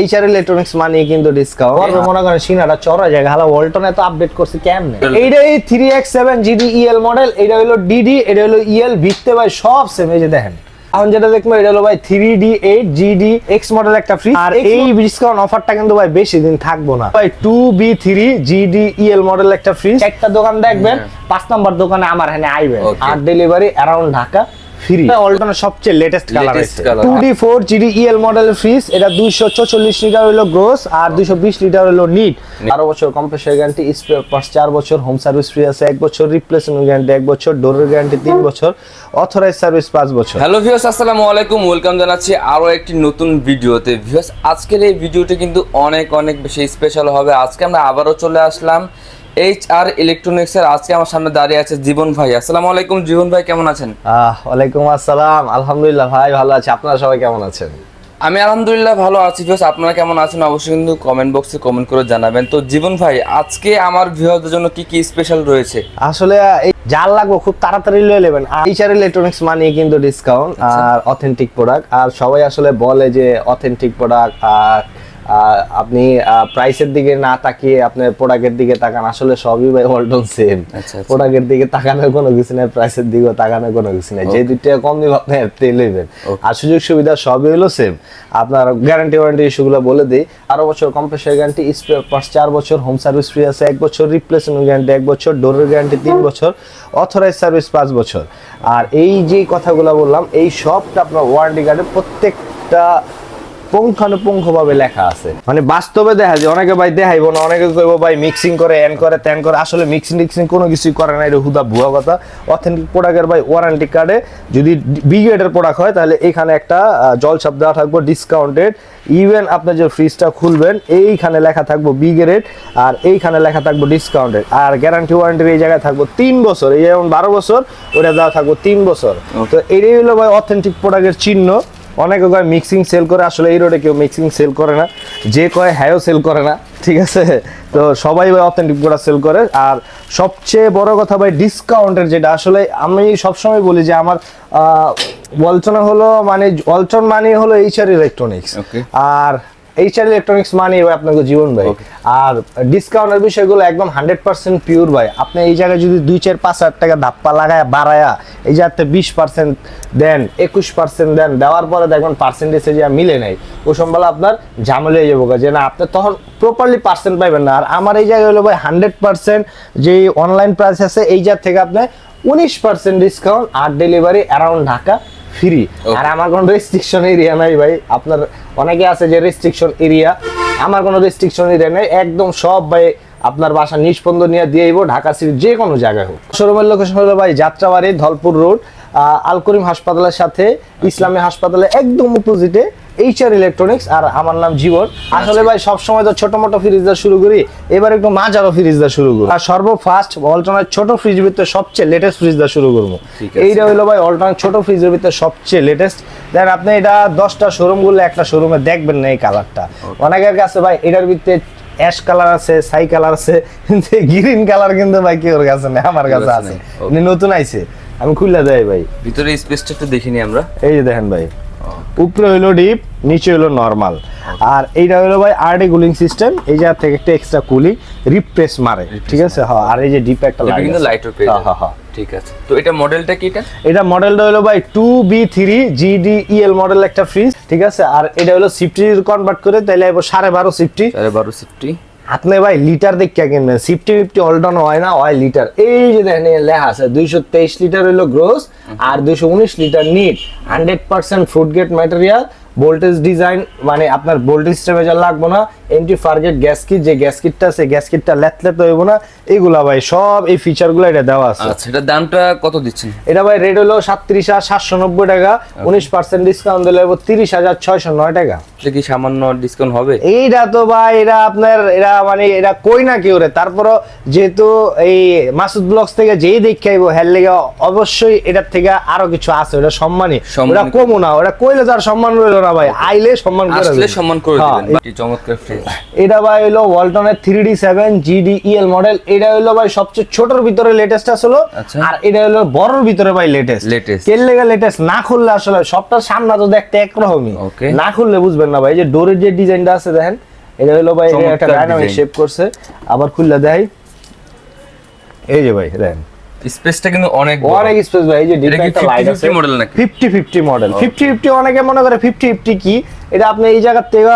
HR electronics মানে কিন্তু discount মনে করেন সিনাটা চড়া জায়গা হালা ওয়ালটন এত আপডেট করছে কেমনে। এইটা এই 3X7 GD EL মডেল, এটা হলো DD, এটা হলো EL, ভিত্তে ভাই সব সেম। এই যে দেখেন এখন যেটা দেখবো এটা হলো ভাই 3D8 GD X মডেল একটা ফ্রি। আর এই ডিসকাউন্ট অফারটা কিন্তু ভাই বেশি দিন থাকবো না ভাই। 2B3 GD EL মডেল একটা ফ্রি। একটা দোকান দেখবেন 5 নাম্বার দোকানে আমার এখানে আইবেন, আর ডেলিভারি অ্যারাউন্ড ঢাকা ফ্রি। ওয়ালটনের সবচেয়ে লেটেস্ট কালার আছে 2D4 GD EL মডেলের ফ্রিজ। এটা 244 লিটার হলো গ্রোস আর 220 লিটার হলো নিট। 12 বছর কম্প্রেসার গ্যারান্টি, স্পেয়ার পার্টস 4 বছর, হোম সার্ভিস ফ্রি আছে 1 বছর, রিপ্লেসমেন্ট গ্যারান্টি 1 বছর, ডোরের গ্যারান্টি 3 বছর, অথরাইজ সার্ভিস 5 বছর। হ্যালো ভিউয়ার্স, আসসালামু আলাইকুম, ওয়েলকাম জানাচ্ছি আরো একটি নতুন ভিডিওতে। ভিউয়ার্স, আজকের এই ভিডিওটি কিন্তু অনেক বেশি স্পেশাল হবে। আজকে আমরা আবারও চলে আসলাম এইচআর ইলেকট্রনিক্স এর। আজকে আমার সামনে দাঁড়িয়ে আছে জীবন ভাই। আসসালামু আলাইকুম জীবন ভাই, কেমন আছেন? ওয়ালাইকুম আসসালাম, আলহামদুলিল্লাহ ভাই ভালো আছি। আপনারা সবাই কেমন আছেন? আমি আলহামদুলিল্লাহ ভালো আছি। ভিউয়ার্স, আপনারা কেমন আছেন অবশ্যই কিন্তু কমেন্ট বক্সে কমেন্ট করে জানাবেন। তো জীবন ভাই, আজকে আমার ভিউয়ারদের জন্য কি কি স্পেশাল রয়েছে? আসলে যার লাগবে খুব তাড়াতাড়ি লয়ে নেবেন। এইচআর ইলেকট্রনিক্স মানে কিন্তু ডিসকাউন্ট আর অথেন্টিক প্রোডাক্ট। আর সবাই আসলে বলে যে অথেন্টিক প্রোডাক্ট, আর আপনি প্রাইসের দিকে না তাকিয়ে আপনার প্রোডাক্টের দিকে তাকান। আসলে সবই ভাই ওয়ালটন সেম। প্রোডাক্টের দিকে তাকানোর কোনো কিছু নেই, প্রাইসের দিকেও তাকানোর কোনো কিছু নেই। যে 2 টাকা কম দিব আপনি তেল নেবেন, আর সুযোগ সুবিধা সবই হলো সেম। আপনার গ্যারান্টি ওয়ারেন্টি ইস্যুগুলো বলে দিই। 12 বছর কম্প্রেসার গ্যারান্টি, স্পেয়ার পার্টস 4 বছর, হোম সার্ভিস ফ্রি আছে 1 বছর, রিপ্লেসমেন্ট গ্যারান্টি 1 বছর, ডোরের গ্যারান্টি 3 বছর, অথরাইজ সার্ভিস 5 বছর। আর এই যে কথাগুলো বললাম এই সবটা আপনার ওয়ারেন্টি কার্ডে প্রত্যেকটা পুঙ্খানুপুঙ্খভাবে লেখা আছে। মানে বাস্তবে দেখা যায়, অনেকে ভাই দেখাইবো না, অনেকে কইবো ভাই মিক্সিং করে এন করে তেন করে। আসলে মিক্সিং কোনো কিছুই করে না, এটা হুদা ভুয়া কথা। অথেন্টিক প্রোডাক্টের ভাই ওয়ারেন্টি কার্ডে যদি বি গ্রেডের প্রোডাক্ট হয় তাহলে এখানে একটা জলছাপ দেওয়া থাকবো ডিসকাউন্টেড। ইভেন আপনি যে ফ্রিজটা খুলবেন এইখানে লেখা থাকবো বি গ্রেড, আর এইখানে লেখা থাকবো ডিসকাউন্টেড। আর গ্যারান্টি ওয়ারেন্টির এই জায়গায় থাকবো 3 বছর। এই যেমন 12 বছর, ওটা দেওয়া থাকবো 3 বছর। তো এটাই হলো ভাই অথেন্টিক প্রোডাক্টের চিহ্ন। অনেকে কয় মিক্সিং সেল করে, আসলে এই রোডে কেউ মিক্সিং সেল করে না, যে কয় হ্যাও সেল করে না, ঠিক আছে? তো সবাই ভাই অথেন্টিক প্রোডাক্ট সেল করে। আর সবচেয়ে বড় কথা ভাই ডিসকাউন্টের, যেটা আসলে আমি সবসময় বলি যে আমার ওয়ালটন মানে হলো এইচআর ইলেকট্রনিক্স। আর এইচআর ইলেকট্রনিক্স মানে আপনাকে জীবন ভাই। আর ডিসকাউন্টের বিষয়গুলো একদম 100% পিওর ভাই। আপনি এই জায়গায় যদি 2-4-5 হাজার টাকা ধাপ্পা লাগায় বাড়ায়া এই জায়গাতে 20% দেন, 21% দেন, দেওয়ার পরে দেখবেন পার্সেন্টেজে যা মিলে নাই, ওই সম্বলে আপনার ঝামেলা হয়ে যাবো, যে না আপনি তখন প্রপারলি পার্সেন্ট পাইবেন না। আর আমার এই জায়গায় হলো ভাই 100% যে অনলাইন প্রাইস আছে এই জায়গা থেকে আপনি 19% ডিসকাউন্ট, আর ডেলিভারি অ্যারাউন্ড ঢাকা ফ্রি। আর আমার কোনো রেস্ট্রিকশন এরিয়া নাই ভাই। আপনার অনেকে আছে যে রেস্ট্রিকশন এরিয়া, আমার কোনো রেস্ট্রিকশন এরিয়া নেই। একদম সব ভাই আপনার বাসা নিষ্পন্দ নিয়ে দিয়ে আইবো, ঢাকা সিটির যে কোনো জায়গায় হোক। শোরুমের লোকেশন হলো ভাই যাত্রাবাড়ি, ধলপুর রোড, আল করিম হাসপাতালের সাথে ইসলামিয়া হাসপাতালের একদম অপোজিটে এইচআর ইলেকট্রনিক্স। আর আমার নাম জীবন। আসলে ভাই সবসময় তো ছোট মোটো ফ্রিজ দিয়ে শুরু করি, এবার একটু মাঝারো ফ্রিজ দিয়ে শুরু করি। আর সর্বফার্স্ট ওয়ালটনের ছোট ফ্রিজের ভিতরে সবচেয়ে লেটেস্ট ফ্রিজ দিয়ে শুরু করবো। এইটা হলো ভাই ওয়ালটনের ছোট ফ্রিজের ভিতরে সবচেয়ে লেটেস্ট। দেন আপনি এটা 10টা শোরুম গুলো একটা শোরুমে দেখবেন না এই কালারটা। অনেকের কাছে ভাই এটার ভিতরে অ্যাশ কালার আছে, ছাই কালার আছে, কিন্তু গ্রিন কালার কিন্তু ভাই কেউর কাছে নেই, আমার কাছে আছে। নতুন আইছে, আমি খুলে দেই ভাই। ভিতরে স্পেসটা একটু দেখিনি আমরা। এই যে দেখেন ভাই, উপরে হলো ডিপ, নিচে হলো নরমাল। আর এইটা হলো ভাই আরডি কুলিং সিস্টেম। এই জায়গা থেকে একটা এক্সট্রা কুলিং রিপ্রেস মারে, ঠিক আছে? হ্যাঁ, আর এই যে ডিপ একটা লাইট কিন্তু লাইটও পেয়ে যাবে। হ্যাঁ, ঠিক আছে। তো এটা মডেলটা কি? এটা মডেলটা হলো ভাই 2B3 GD EL মডেল একটা ফ্রিজ, ঠিক আছে? আর এটা হলো সিফটি কনভার্ট করে তাইলে 12.5 সিফটি। আপনি ভাই লিটার দেখে কিনবেন, 50 অলডন হয় না, হয় লিটার। এই যে দেখেন লেখা আছে 223 লিটার হলো গ্রোস আর 219 litre NEET. 100% food grade material, voltage design, মানে আপনার ভোল্টেজ স্টেবিলাইজার লাগবে না, এন্টি ফারগেট গ্যাস কিট, যে গ্যাস কিটটা আছে গ্যাস কিটটা লেতলেতে হইব না, এইগুলা ভাই সব এই ফিচারগুলো এটা দেওয়া আছে। আচ্ছা, এটা দামটা কত দিচ্ছেন? এটা ভাই রেট হলো 37,790 টাকা, 19% ডিসকাউন্ট দিলে 30,609 টাকা। এটা কি সামান্য ডিসকাউন্ট হবে? এইটা তো ভাই এটা আপনার মানে এটা কই না কেউ রে। তারপরও যেহেতু এই মাসুদ ব্লগস থেকে যেই দেখাইবো হের লেগে অবশ্যই এটার থেকে আরো কিছু আছে, ওটা সম্মানী, ওটা কমও না, ওটা কইলে যার সম্মান রইল না ভাই, আইলে সম্মান করে আসলে দেবেন। সম্মান করে হ্যাঁ, দিবেন কি চমৎকার ফ্রিজ। এটা ভাই হলো ওয়ালটনের 3D7 GDEL মডেল। এটা হলো ভাই সবচেয়ে ছোটর ভিতরে লেটেস্ট আসলো, আচ্ছা। আর এটা হলো বড়র ভিতরে ভাই লেটেস্ট। কেন লেগা লেটেস্ট? না খুললে আসলে সবটা সামনে তো দেখতে একরকমই, না খুললে বুঝবেন না ভাই। যে ডোরের যে ডিজাইনটা আছে দেখেন, এটা হলো ভাই একটা ডায়নামিক শেপ করছে। আবার খুললে দেখাই, এই যে ভাই দেখেন স্পেসটা কিন্তু অনেক স্পেস ভাই। এই যে ডিপ একটা লাইট আছে, 50-50 মডেল নাকি? 50-50 মডেল। 50-50 অনেকে মনে করে 50-50 কি, এটা আপনি এই জায়গা থেকে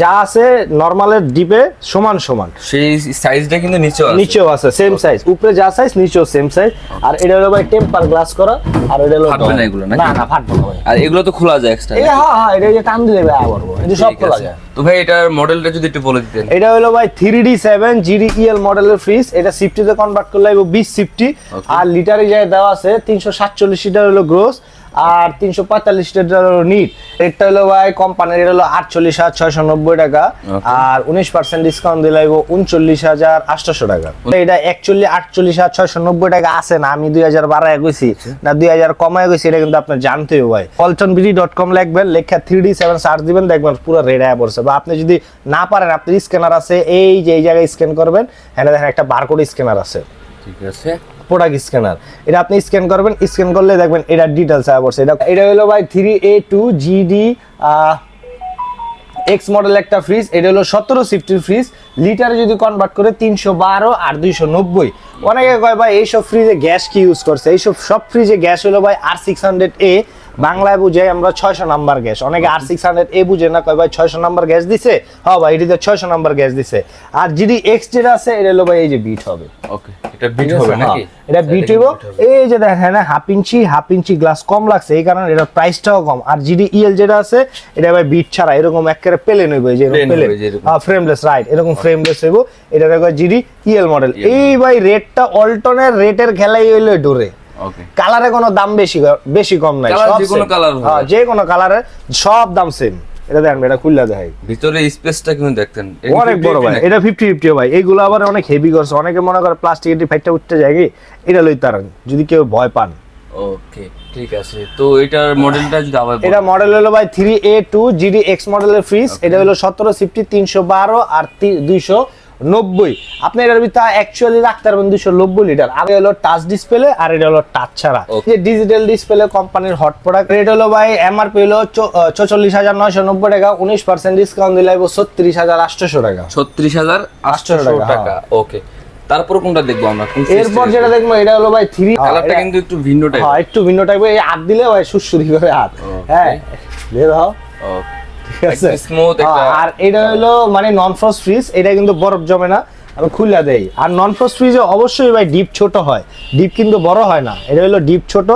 যা আছে নরমালের ডিপে সমান সমান, সেই সাইজটা কিন্তু নিচেও আছে সেম সাইজ, উপরে যা সাইজ নিচেও সেম সাইজ। আর এটা হলো ভাই টেম্পার গ্লাস করা, আর এটা হলো ফাটবে না এগুলো নাকি? না ফাটবে না ভাই। আর এগুলো তো খোলা যায় এক্সট্রা? হ্যাঁ, এটা যে টান দিলে ভাই আবার এটা সব খোলা যায়। তো ভাই এটার মডেলটা যদি একটু বলে দিতেন। এটা হলো ভাই 3D7 GDEL মডেলের ফ্রিজ। এটা সিফটিতে কনভার্ট করলে 20 সিফটি, আর লিটারে যায় দেওয়া আছে 347 লিটার হলো গ্রোস, আর 345 লিটার হলো নিট। রেটটা হলো ভাই কোম্পানির, এটা হলো 48,690 টাকা, আর 19% ডিসকাউন্ট দিলে 39,800 টাকা। এটা অ্যাকচুয়ালি 48,690 টাকা আছে না, আমি 2000 বাড়ায় কইছি না 2000 কমায় কইছি, এটা কিন্তু আপনার জানতে হবে ভাই। waltonbd.com লিখবেন, লেখা 3D7 সার্চ দিবেন, দেখবেন পুরো রেড আয়া পড়ছে। বা আপনি যদি না পারেন, আপনার স্ক্যানার আছে, এই যে এই জায়গায় স্ক্যান করবেন, এখানে দেখেন একটা বারকোড স্ক্যানার আছে, ঠিক আছে, প্রোডাক্ট স্ক্যানার। এটা আপনি স্ক্যান করবেন, স্ক্যান করলে দেখবেন এটা ডিটেইলস আয়া পড়ছে। এটা হলো ভাই 3A2 GD X মডেল একটা ফ্রিজ। এটা হলো 17 সিফটির ফ্রিজ, লিটারে যদি কনভার্ট করে 312 আর 290। অনেকে কয় ভাই এইসব ফ্রিজে গ্যাস কি ইউজ করছে, এইসব সব ফ্রিজে গ্যাস হলো ভাই R600A, বাংলায় বুঝে আমরা 600 নাম্বার গ্যাস। অনেকে R600A বুঝে না, কয় ভাই 600 নাম্বার গ্যাস দিছে। হ্যাঁ ভাই, এটাতে 600 নাম্বার গ্যাস দিছে। আর যদি X যেটা আছে, এটা হলো ভাই এই যে বিট হবে। ওকে, এটা বিট হবে নাকি? এটা বিট হইব। এই যে দেখেন না, হাফ ইঞ্চি গ্লাস কম লাগছে, এই কারণে এটা প্রাইসটাও কম। আর GDEL যেটা আছে, এটা ভাই বিট ছাড়া এরকম একেবারে প্লেন হইব, এই যে এরকম প্লেন, হ্যাঁ ফ্রেমলেস, রাইট, এরকম ফ্রেমলেস হইব। এটা দেখো GDEL মডেল। এই ভাই রেটটা অল্টনের রেটের খেলাই হইলো ডোরে। ওকে, কালারে কোনো দাম বেশি কম নাই, সব যে কোনো কালার, হ্যাঁ যে কোনো কালারের সব দাম সেম। এটা দেখেন, এটা খুললা দেখাই, ভিতরে স্পেসটা কিন্তু দেখতেন অনেক বড় ভাই। এটা 50-50 ভাই। এইগুলো আবার অনেক হেভি করছে, অনেকে মনে করে প্লাস্টিকের ফাইটটা উঠতে যায় কি, এটা লই তার যদি কেউ ভয় পান। ওকে, ঠিক আছে। তো এটার মডেলটা যদি আবার এটা মডেল হলো ভাই 3A2 GDX মডেলের ফ্রিজ। এটা হলো 17 সিফটি, 312 আর 290। আপনি এটার ভিতরে অ্যাকচুয়ালি রাখতে পারবেন 290 লিটার। আর হলো টাচ ডিসপ্লে, আর এটা হলো টাচ ছাড়া। যে ডিজিটাল ডিসপ্লে কোম্পানির হট প্রোডাক্ট। রেট হলো ভাই এমআরপি হলো 44,990 টাকা, 19% ডিসকাউন্ট দিলে 36,800 টাকা। 36,800 টাকা। ওকে, তারপর কোনটা দেখবো আমরা? এরপর যেটা দেখবো, এটা হলো ভাই 3, কালারটা কিন্তু একটু ভিন্ন টাইপ। হ্যাঁ, একটু ভিন্ন টাইপের। এই হাত দিলে ভাই সুরসুরি করে হাত। হ্যাঁ, বের হও। ওকে, ঠিক আছে, স্মুথ একটা। আর এটা হলো মানে নন ফ্রস্ট ফ্রিজ, এটা কিন্তু বরফ জমে না, আমি খুলে দেই। আর নন ফ্রস্ট ফ্রিজে অবশ্যই ভাই ডিপ ছোট হয়, ডিপ কিন্তু বড় হয় না। এটা হলো ডিপ ছোট,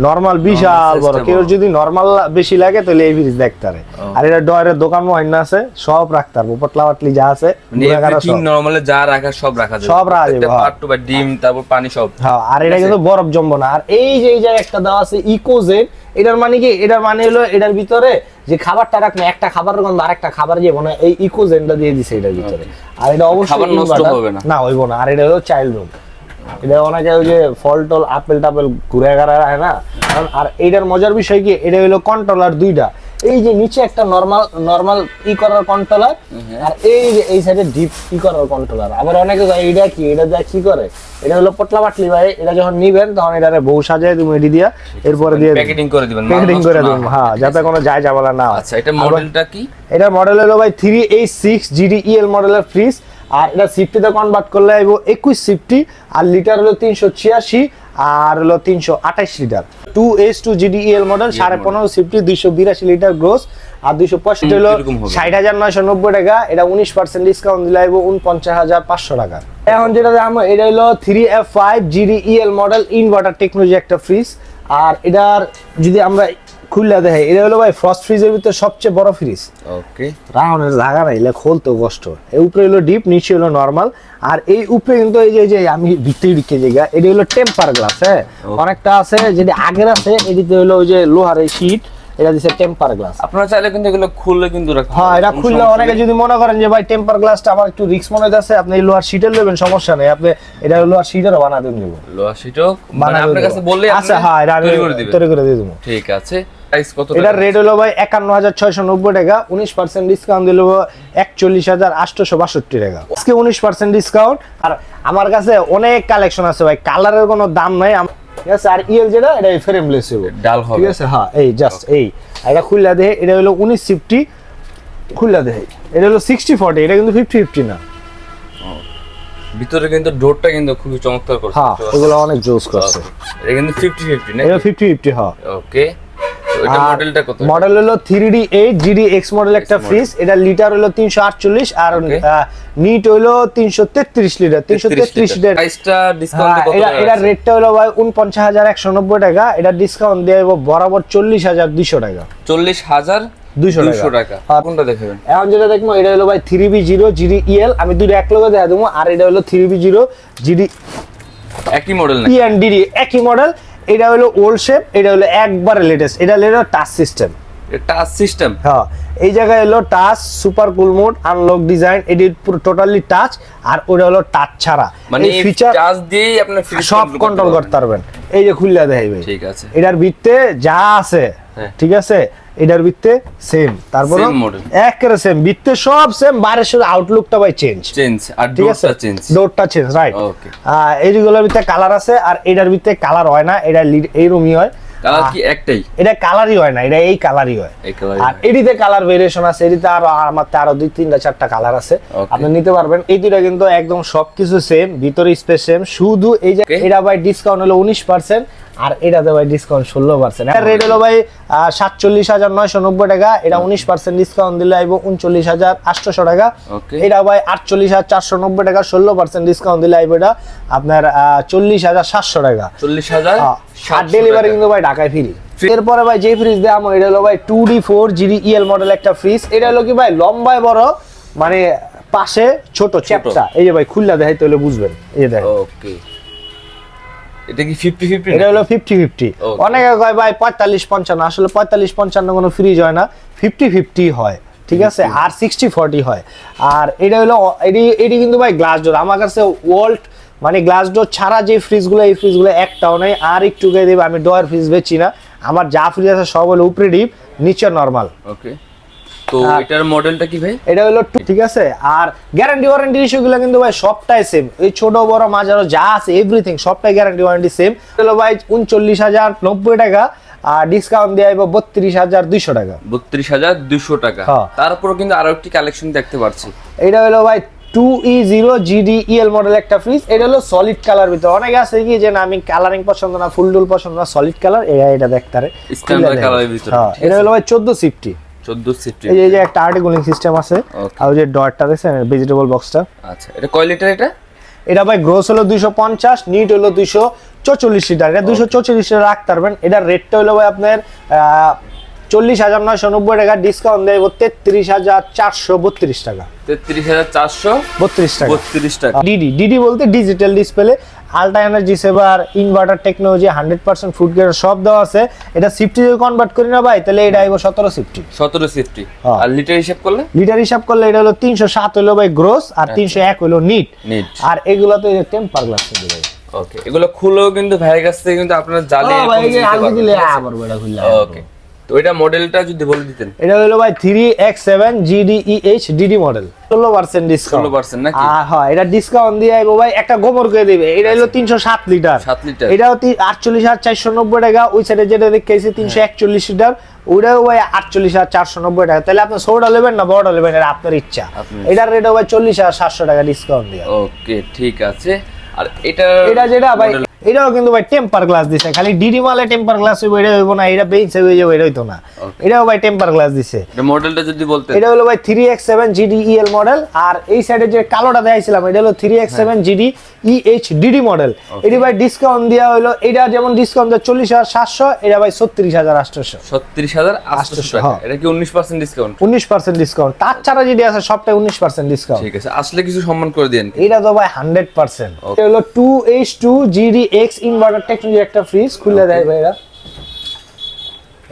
নরমাল বিশাল বড়। কেউ যদি নরমাল বেশি লাগে তাহলে এই ফ্রিজ দেখতে পারে। আর এটা ডয়ের দোকান মহিনা আছে, সব রাখতে পারবো, পটলা পাটলি যা আছে নরমালে যা রাখা সব রাখা যাবে, সব রাখা যাবে। পার্ট টু বা ডিম, তারপর পানি সব। হ্যাঁ, আর এটা কিন্তু বরফ জমবে না। আর এই যে এই জায়গায় একটা দেওয়া আছে ইকোজেট, এটার মানে কি? এটার মানে হলো এটার ভিতরে যে খাবারটা রাখবে, একটা খাবারের গন্ধ আরেকটা খাবার যে মানে এই ইকোজেনটা দিয়ে দিছে এটার ভিতরে। আর এটা অবশ্যই খাবার নষ্ট হবে না, না হইব না। আর এটা হলো চাইল্ড রুম। এটা অনেকে ওই যে ফল টল আপেল টাপেল ঘুরে ঘাড়া রাখে না। আর এইটার মজার বিষয় কি, এটা হলো কন্ট্রোলার দুইটা। এই যে নিচে একটা নরমাল ই করার কন্ট্রোলার, আর এই যে এই সাইডে ডিপ ই করার কন্ট্রোলার। আবার অনেকে এইটা কি, এটা দিয়ে কি করে, এটা হলো পটলা পাটলি ভাই। এটা যখন নিবেন তখন এটারে বউ সাজায় তুমি এডি দিয়া, এরপরে দিয়ে প্যাকেটিং করে দিবেন, হ্যাঁ, যাতে কোনো যায় যাবলা না। আচ্ছা, এটা মডেলটা কি? এটা মডেল হলো ভাই 3A6 GDEL মডেলের ফ্রিজ। আর এটা সিফটিতে কনভার্ট করলে আইবো 21 সিফটি, আর লিটার হলো 386, আর হলো 328 litre. 2H2 GDEL model, 15.5 CFT, 282 litre gross, আর 265 হলো 60,990 টাকা। এটা 19% ডিসকাউন্ট দিলে আইবো 49,500 টাকা। এখন যেটা দাম, এটা হলো 3F5 GDEL model, inverter technology একটা ফ্রিজ। আর এটার যদি আমরা খুললা দেখাই, এটা হলো ভাই ফ্রস্ট ফ্রিজের ভিতরে সবচেয়ে বড় ফ্রিজ। ওকে, রাউন্ডের জায়গা নাই, এলে খুলতে কষ্ট। এই উপরে হলো ডিপ, নিচে হলো নরমাল। আর এই উপরে কিন্তু এই যে আমি ভিতরে ঢুকে জায়গা, এটা হলো টেম্পার গ্লাস। হ্যাঁ, অনেকটা আছে যেটা আগের আছে, এদিকে হলো ওই যে লোহার এই শীট, এটা দিছে টেম্পার গ্লাস। আপনারা চাইলে কিন্তু এগুলো খুললে কিন্তু রাখতে হ্যাঁ, এটা খুললে অনেকে যদি মনে করেন যে ভাই টেম্পার গ্লাসটা আমার একটু রিস্ক মনে হচ্ছে, আপনি এই লোহার শীটের নেবেন, সমস্যা নেই। আপনি এটা লোহার শীটেরও বানা দেন দেব, লোহার শীটও মানে আপনার কাছে বললে আচ্ছা, হ্যাঁ, এটা তৈরি করে দিবেন, তৈরি করে দিয়ে দেব। ঠিক আছে। প্রাইস কত? এটা রেট হলো ভাই 51690 টাকা, 19% ডিসকাউন্ট দিলে 41862 টাকা। আজকে 19% ডিসকাউন্ট। আর আমার কাছে অনেক কালেকশন আছে ভাই, কালারের কোনো দাম নাই। ঠিক আছে, আর ইএল যেটা এটা ফ্রেমলেস হবে, ডাল হবে। ঠিক আছে, হ্যাঁ এই জাস্ট এই এটা খুললা দেখে, এটা হলো 1950 খুললা দেখে, এটা হলো 60-40, এটা কিন্তু 50-50 না। ভিতরে কিন্তু ডোরটা কিন্তু খুবই চমৎকার করছে। হ্যাঁ, এগুলো অনেক জোস করছে। এটা কিন্তু 50-50 না? এটা 50-50, হ্যাঁ। ওকে, তো এটা মডেলটা কত? মডেল হলো 3D8 GDX মডেল একটা ফ্রিজ। এটা লিটার হলো 348 আর নিট হলো 333 লিটার, 333 লিটার। প্রাইসটা ডিসকাউন্ট কত? এটা রেটটা হলো ভাই 49190 টাকা, এটা ডিসকাউন্ট দেব বরাবর 40200 টাকা। 40200 টাকা। কোনটা দেখাবেন এখন? যেটা দেখবো এটা হলো ভাই 3B0 GDEL, আমি দুটো এক লগে দেখা দেবো। আর এটা হলো 3B0 GD, একই মডেল না? ENDD একই মডেল। এটা হলো ওল্ড শেপ, এটা হলো একবারে লেটেস্ট। এটা হলো টাচ সিস্টেম। টাচ সিস্টেম, হ্যাঁ, এই জায়গায় হলো touch, super cool mode, unlock design, এটি পুরো টোটালি টাচ। আর ওটা হলো টাচ ছাড়া, মানে এই ফিচার টাচ দিয়েই আপনি সব কন্ট্রোল করতে পারবেন। এই যে খুললা দেখাইবে, ঠিক আছে। এটার ভিতরে যা আছে, ঠিক আছে, এটার ভিতরে সেম, তারপর একেবারে সেম, ভিতরে সব সেম, বাইরের শুধু আউটলুকটা ভাই চেঞ্জ, আর ডোরটা চেঞ্জ, ডোরটা চেঞ্জ, রাইট। এইগুলোর ভিতরে কালার আছে, আর এটার ভিতরে কালার হয় না, এটা এইরকমই হয়। কালার কি একটাই? এটা কালারই হয় না, এটা এই কালারই হয়। আর এডিতে কালার ভেরিয়েশন আছে, এডিতে আরো 2-3-4টা কালার আছে, আপনি নিতে পারবেন। এই দুইটা কিন্তু একদম সবকিছু সেম, ভিতরে স্পেস সেম, শুধু এই যে এটা ভাই ডিসকাউন্ট হলো 19%, আর এটাতে ভাই ডিসকাউন্ট 16%। এর রেট হলো ভাই 47990 টাকা, এটা 19% ডিসকাউন্ট দিলে আইবো 39800 টাকা। এটা ভাই 48490 টাকা, 16% ডিসকাউন্ট দিলে আইবো এটা আপনার 40700 টাকা। 40000, আর ডেলিভারি কিন্তু ভাই ঢাকায় ফ্রি। এরপরে ভাই যে ফ্রিজ দেওয়া এটা হলো ভাই 2D4 GDEL মডেল একটা ফ্রিজ। এটা হলো কি ভাই লম্বায় বড়, মানে পাশে ছোট চ্যাপটা। এই যে ভাই খুললা দেখাইতে হলে বুঝবেন, এই যে দেখেন। ওকে, এটা কি 50-50? এটা হলো 50-50। অনেকে কয় ভাই 45-55, আসলে 45-55 কোনো ফ্রিজ হয় না, 50-50 হয়, ঠিক আছে। আর 60-40 হয়। আর এটা হলো এটি কিন্তু ভাই গ্লাস ডোর। আমার কাছে ওয়াল্ট মানে গ্লাস ডোর ছাড়া যে ফ্রিজগুলো, এই ফ্রিজগুলো একটাও নাই। আর একটু গিয়ে দেবে, আমি ডোর ফ্রিজ বেচি না, আমার যা ফ্রিজ আছে সব হলো উপরে ডিপ, নিচে নরমাল। ওকে, তো এটার মডেলটা কি ভাই? এটা হলো ঠিক আছে। আর গ্যারান্টি ওয়ারেন্টি ইস্যুগুলো কিন্তু ভাই সবটাই সেম, এই ছোট বড় মাঝারো যা আছে এভরিথিং সবটাই গ্যারান্টি ওয়ারেন্টি সেম। হলো ভাই 39090 টাকা, আর ডিসকাউন্ট দিয়ে আইবো 32200 টাকা। 32200 টাকা। তারপর কিন্তু আরো একটি কালেকশন দেখতে পাচ্ছি। এটা হলো ভাই 2E0 GDEL মডেল একটা ফ্রিজ। এটা হলো সলিড কালার ভিতরে। অনেকে আছে কি যে না আমি কালারিং পছন্দ না, ফুল ডুল পছন্দ না, সলিড কালার, এটা দেখতারে স্ট্যান্ডার্ড কালারের ভিতরে। এটা হলো ভাই 1450। এই যে একটা আর্টি কুলিং সিস্টেম আছে, আর ওই যে ডটটা দেখছেন ভেজিটেবল বক্সটা। আচ্ছা, এটা কয় লিটার? এটা ভাই গ্রোস হলো 250, নিট হলো 244 লিটার। এটা 244 লিটার রাখতে পারবেন। এটার রেটটা হলো ভাই আপনার 40990 টাকা, ডিসকাউন্ট দেব 33432 টাকা। 33432 টাকা। ডিডি বলতে digital display, ultra energy saver, inverter technology, 100% food grade সব দেওয়া আছে। এটা সিফটি যদি কনভার্ট করি না ভাই, তাহলে এটা আইবো 1750। আর লিটার হিসাব করলে এটা হলো 307 হলো ভাই গ্রোস, আর 301 হলো নিট। আর এগুলো তো টেম্পার গ্লাস দিবে ভাই। ওকে, এগুলো খুলেও কিন্তু ভাইয়ের কাছ থেকে কিন্তু আপনারা জ্বালিয়ে ওকে। তো এটা মডেলটা যদি বলে দিতেন। এটা হলো ভাই 3X7 GDEH DD model, 16% discount. 16% নাকি? হ্যাঁ, এটা ডিসকাউন্ট দিয়ে আইবো ভাই একটা গোবর করে দিবে। এটা হলো 307 লিটার। এটাও 48490 টাকা। ওই সাইডে যেটা দেখেছি 341 লিটার, ওটাও ভাই 48490 টাকা। তাহলে আপনি ছোটটা নেবেন না বড়টা নেবেন, এটা আপনার ইচ্ছা। এটার রেট ভাই 40700 টাকা ডিসকাউন্ট দিয়ে। ওকে, ঠিক আছে। আর এটা যেটা ভাই এটাও কিন্তু ভাই টেম্পার গ্লাস দিছে, খালি ডিডি মালে টেম্পার গ্লাস হইব এটা হইব না, এটা বেঞ্চ হয়ে যাবে এটা হইতো না। এটাও ভাই টেম্পার গ্লাস দিছে। এটা মডেলটা যদি বলতেন। এটা হলো ভাই 3X7 GDEL মডেল। আর এই সাইডে যে কালোটা দেখাইছিলাম এটা হলো 3X7 GDEH DD মডেল। এটি ভাই ডিসকাউন্ট দেয়া হলো, এটা যেমন ডিসকাউন্ট দেয় 40700, এটা ভাই 36800। 36800 টাকা। এটা কি 19% ডিসকাউন্ট? 19% ডিসকাউন্ট। তার ছাড়া যেটা আছে সবটাই 19% ডিসকাউন্ট। ঠিক আছে, আসলে কিছু সম্মান করে দেন। এটা তো ভাই 100%। এটা হলো 2H2 GDX ইনভার্টার টেকনোলজি একটা ফ্রিজ। খুলে দেয় ভাই এরা,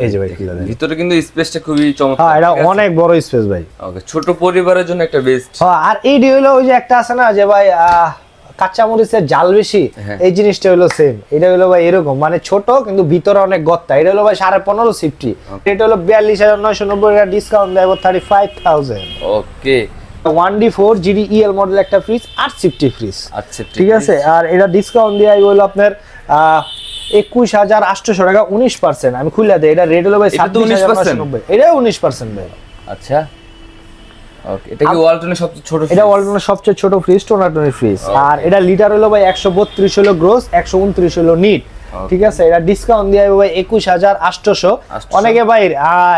এই যে ভাই খুলে দেয়। ভিতরে কিন্তু স্পেসটা খুবই চমৎকার। হ্যাঁ, এটা অনেক বড় স্পেস ভাই। ওকে, ছোট পরিবারের জন্য একটা বেস্ট। হ্যাঁ, আর এই হলো ওই যে একটা আছে না যে ভাই কাঁচামরিচের জাল বেশি, এই জিনিসটা হলো সেম। এটা হলো ভাই এরকম মানে ছোট কিন্তু ভিতরে অনেক গত্তা। এটা হলো ভাই 15.5 সিফটি। এটা হলো 42,990 টাকা ডিসকাউন্ট দেব 35,000। ওকে 1D4 GDEL মডেল একটা ফ্রিজ 850 ফ্রিজ, আচ্ছা ঠিক আছে। আর এটা ডিসকাউন্ট দিয়ে হলো আপনার 21,800 টাকা 19%। আমি খুলে দেই, এটা রেট হলো ভাই 26,990, এটা 19% ভাই। আচ্ছা ওকে, এটা কি ওয়ালটনের সবচেয়ে ছোট ফ্রিজ? এটা ওয়ালটনের সবচেয়ে ছোট ফ্রিজ, টোনাটনের ফ্রিজ। আর এটা লিটার হলো ভাই 132 হলো গ্রোস, 129 হলো নিট, ঠিক আছে। এটা ডিসকাউন্ট দিয়ে ভাই 21,800। অনেকে ভাই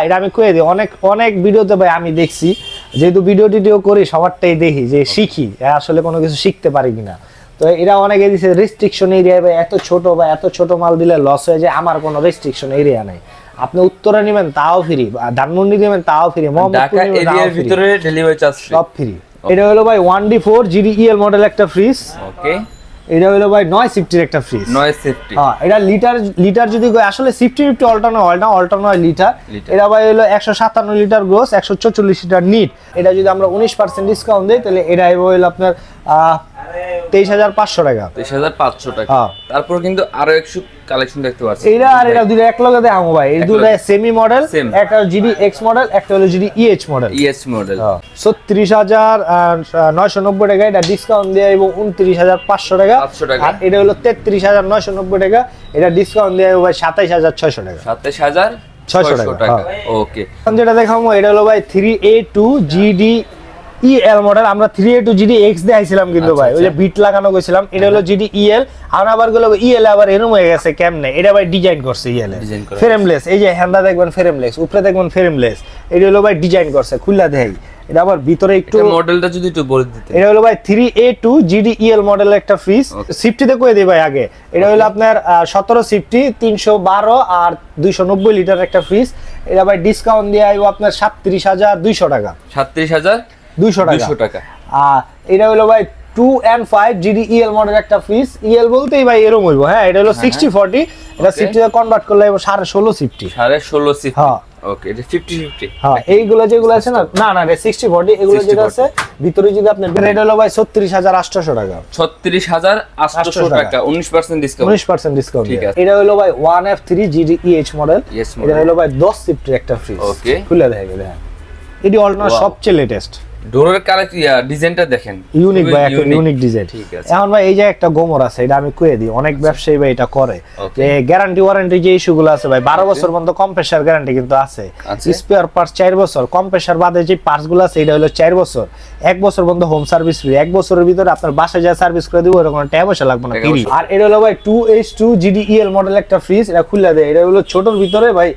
এটা আমি কয়ে দিই, অনেক ভিডিওতে ভাই আমি দেখছি, যেহেতু ভিডিও করি সবারটাই দেখি যে শিখি আসলে কোনো কিছু শিখতে পারি কিনা। তো এরা অনেকে দিছে রেস্ট্রিকশন এরিয়া, ভাই এত ছোট মাল দিলে লস হয়ে যায়। আমার কোনো রেস্ট্রিকশন এরিয়া নাই, আপনি উত্তরে নেবেন তাও ফ্রি, ধানমন্ডি নেবেন তাও ফ্রি, ঢাকা এরিয়ার ভিতরে ডেলিভারি চার্জ সব ফ্রি। এটা হলো ভাই 1D4 GDEL মডেল একটা ফ্রিজ। ওকে, এটা হলো ভাই 9 সিফটির একটা ফ্রিজ। 9 সিফটি, হ্যাঁ। এটা লিটার যদি আসলে 50 অল্টারনেট হয় না, অল্টারনেট লিটার। এটা ভাই হলো 157 লিটার গ্রোস, 144 লিটার নিট। এটা যদি আমরা 19% ডিসকাউন্ট দেই তাহলে এটা হলো আপনার 23,500 টাকা। 23,500 টাকা। হ্যাঁ। তারপর কিন্তু আরো একটু কালেকশন দেখতে পাচ্ছি। এটা আর এটা দুটো এক লগে দেখাবো ভাই। এই দুটো সেমি মডেল, একটা GDX মডেল, একটা হলো GDEH মডেল। EH মডেল 36,990 টাকা, এটা ডিসকাউন্ট দিয়ে এবং 29,500 টাকা। আর এটা হলো 33,990 টাকা, এটা ডিসকাউন্ট দিয়ে ভাই 27,600 টাকা। 27,600 টাকা। ওকে, যেটা দেখাবো এটা হলো ভাই 3A2 GDEL মডেল। আমরা 3A2 GDX দেখাইছিলাম কিন্তু ভাই, ওই যে বিট লাগানো গেছিলাম। এটা হলো GDEL। আর আবার গুলো EL আবার এরকম হয়ে গেছে কেমনে, এটা ভাই ডিজাইন করছে EL এর ফ্রেমলেস। এই যে হ্যান্ডা দেখবেন ফ্রেমলেস, উপরে দেখবেন ফ্রেমলেস। এটা হলো ভাই ডিজাইন করছে, খুললা দেখাই। এটা আবার ভিতরে একটু মডেলটা যদি একটু বলে দিতে। এটা হলো ভাই 3A2 GDEL মডেলের একটা ফ্রিজ। সিফটিতে কই দেই ভাই আগে। এটা হলো আপনার 17 সিফটি, 312 আর 290 লিটার একটা ফ্রিজ। এটা ভাই ডিসকাউন্ট দিয়ে আইবো আপনার 37,200 টাকা। 37,200 টাকা। এটা হলো ভাই 2N5 GDEL মডেল একটা ফ্রিজ। EL বলতেই ভাই এরকম হইবো। হ্যাঁ, এটা হলো 60/40, এটা সিফটিতে কনভার্ট করলে 16.5 সিফটি। 16.5 সিফটি। হ্যাঁ ওকে, এটা 50/50। হ্যাঁ, এইগুলো যেগুলো আছে না, না এটা 60/40। এগুলো যেটা আছে ভিতরে যদি আপনি রেট হলো ভাই 36,800 টাকা। 36,800 টাকা 19% ডিসকাউন্ট। 19% ডিসকাউন্ট। ঠিক আছে। এটা হলো ভাই 1F3 GDEH মডেল। এটা হলো ভাই 10 সিফটির একটা ফ্রিজ। ওকে, খুলে দেখেন, দেখেন এটি অল্টারনেট সবচেয়ে লেটেস্ট। ডোরের কালেকশন ডিজাইনটা দেখেন, ইউনিক ভাই, একটা ইউনিক ডিজাইন। ঠিক আছে। এখন ভাই এই যে একটা গোমর আছে, এটা আমি কয়ে দিই, অনেক ব্যবসায়ী ভাই এটা করে যে গ্যারান্টি ওয়ারেন্টি যে ইস্যুগুলো আছে ভাই, 12 বছর পর্যন্ত কম্প্রেসার গ্যারান্টি কিন্তু আছে। স্পেয়ার পার্টস 4 বছর, কম্প্রেসার বাদে যে পার্টস গুলো আছে এটা হলো 4 বছর। 1 বছর পর্যন্ত হোম সার্ভিস ফ্রি, 1 বছরের ভিতরে আপনার বাসায় যা সার্ভিস করে দিব, এরকম টাকা পয়সা লাগবে না, ফ্রি। আর এটা হলো ভাই 2H2 GDEL মডেল একটা ফ্রিজ। এটা খুলে দেয়, এটা হলো ছোটর ভিতরে ভাই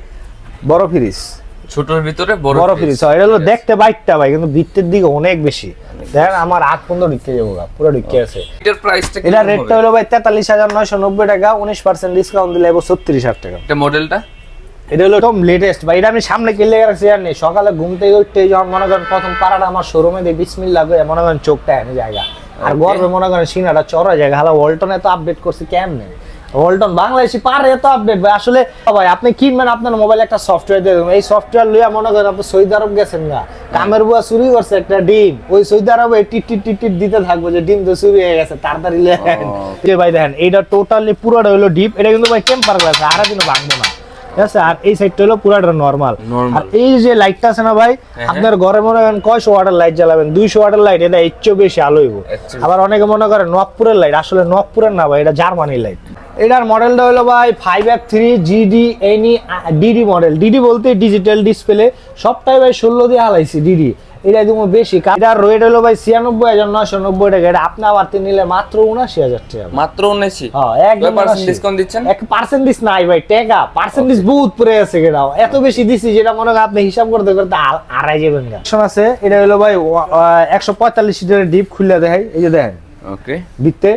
বড় ফ্রিজ, ছোটর ভিতরে বড় ফ্রিজ। এটা হলো দেখতে বাইকটা ভাই, কিন্তু ভিতরের দিকে অনেক বেশি। দেখেন আমার হাত পর্যন্ত ঢুকে যাবো, পুরো ঢুকে আছে। এটার প্রাইসটা কি? এটা রেটটা হলো ভাই 43,990 টাকা, 19% ডিসকাউন্ট দিলে 36,000 টাকা। এটা মডেলটা, এটা হলো একদম লেটেস্ট ভাই। এটা আমি সামনে কিনলে রাখছি আর নেই, সকালে ঘুম থেকে উঠতে যখন মনে করেন প্রথম পাড়াটা আমার শোরুমে দিয়ে বিসমিল্লাহ করে মনে করেন চোখটা এনে জায়গা, আর গর্বে মনে করেন সিনাটা চড়া জায়গা। হালা ওয়ালটনে তো আপডেট করছি কেমনে, ওয়ালটন বাংলাদেশি পারে এত আপডেট ভাই। আসলে ভাই আপনি কিনবেন, আপনার মোবাইলে একটা সফটওয়্যার দিয়ে দেবেন, এই সফটওয়্যার লইয়া মনে করেন আপনি সৌদি আরব গেছেন না, কামের বুয়া চুরি করছে একটা ডিম, ওই সৌদি আরবে টিট দিতে থাকবো যে ডিম তো চুরি হয়ে গেছে, তাড়াতাড়ি যে ভাই দেখেন এইটা টোটালি পুরোটা হলো ডিপ। এটা কিন্তু ভাই টেম্পার গ্লাস, আর কিন্তু ভাঙবো না, ঠিক আছে। আর এই সাইডটা হলো পুরোটা নরমাল। আর এই যে লাইটটা আছে না ভাই, আপনার ঘরে মনে করেন 100 ওয়াটের লাইট জ্বালাবেন, 200 ওয়াটের লাইট, এটা এর চেয়ে বেশি আলো হইব। আবার অনেকে মনে করেন নবপুরের লাইট, আসলে নবপুরের না ভাই, এটা জার্মানির লাইট। এটার মডেলটা হলো ভাই 5F3 GDED মডেল। ডিডি বলতে ডিজিটাল ডিসপ্লে, সবটাই ভাই 16 দিয়ে হালাইছি ডিডি। এটা তুমি বেশি। এটার রেট হলো ভাই 96,990 টাকা। এটা আপনি আবার নিলে মাত্র 79,000 টাকা। মাত্র 79? হ্যাঁ, একদম ডিসকাউন্ট দিচ্ছেন। 1% নাই ভাই, টাকা পার্সেন্টেজ বহুত পড়ে আছে। এটাও এত বেশি দিছি যেটা মনে করেন আপনি হিসাব করতে করতে আড়াই যাবেন গা। আছে এটা হলো ভাই 145 লিটারের ডিপ। খুলে দেখাই, এই যে দেখেন। ওকে, বিতে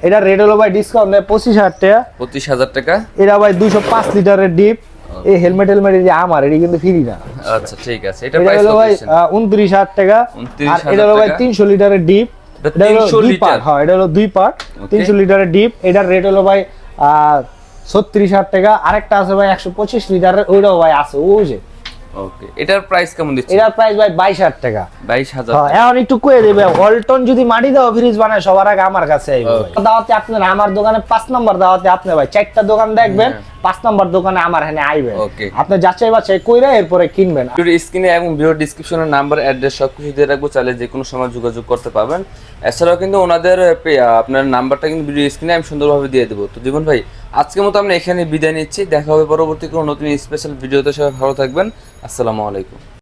এটা রেট হলো ভাই ডিসকাউন্ট দেয় 25,000 টাকা। 25,000 টাকা। এটা ভাই 205 লিটারের ডিপ। এই হেলমেট যে আমার, এটা কিন্তু ফ্রি না। আচ্ছা, ঠিক আছে। এটা প্রাইস হলো ভাই 29,000 টাকা। আর এটা হলো ভাই 300 লিটারের ডিপ। এটা হলো 2 পার্ট। হ্যাঁ, এটা হলো 2 পার্ট, 300 লিটারের ডিপ। এটার রেট হলো ভাই 36,000 টাকা। আরেকটা আছে ভাই 125 লিটারের, ওইটাও ভাই আছে, ওই যে ওকে, এটার প্রাইস কেমন দিচ্ছেন? এটার প্রাইস ভাই 22,000 টাকা। 22,000। হ্যাঁ, এখন একটু কয়ে দেবে ওয়ালটন যদি মাটি দাও ফ্রিজ বানায় সবার আগে আমার কাছে আইবে ভাই। Okay. দাওয়াতে আপনার আমার দোকানে 5 নম্বর দাওয়াতে আপনি ভাই 4টা দোকান দেখবেন, 5 নম্বর দোকানে আমার এখানে আইবে। Okay. আপনি যাচাই বাছাই কইরা এরপরে কিনবেন। ভিডিওর স্ক্রিনে এবং ভিডিও ডেসক্রিপশনে নাম্বার, অ্যাড্রেস সবকিছু দিয়ে রাখবো, চাইলে যে কোনো সময় যোগাযোগ করতে পারবেন। এছাড়াও কিন্তু ওনাদের আপনার নাম্বারটা কিন্তু ভিডিও স্ক্রিনে আমি সুন্দরভাবে দিয়ে দেবো। তো জীবন ভাই, আজকের মতো আমরা এখানে বিদায় নিচ্ছি, দেখা হবে পরবর্তী কোনো নতুন স্পেশাল ভিডিওতে। সবাই ভালো থাকবেন, আসসালামু আলাইকুম।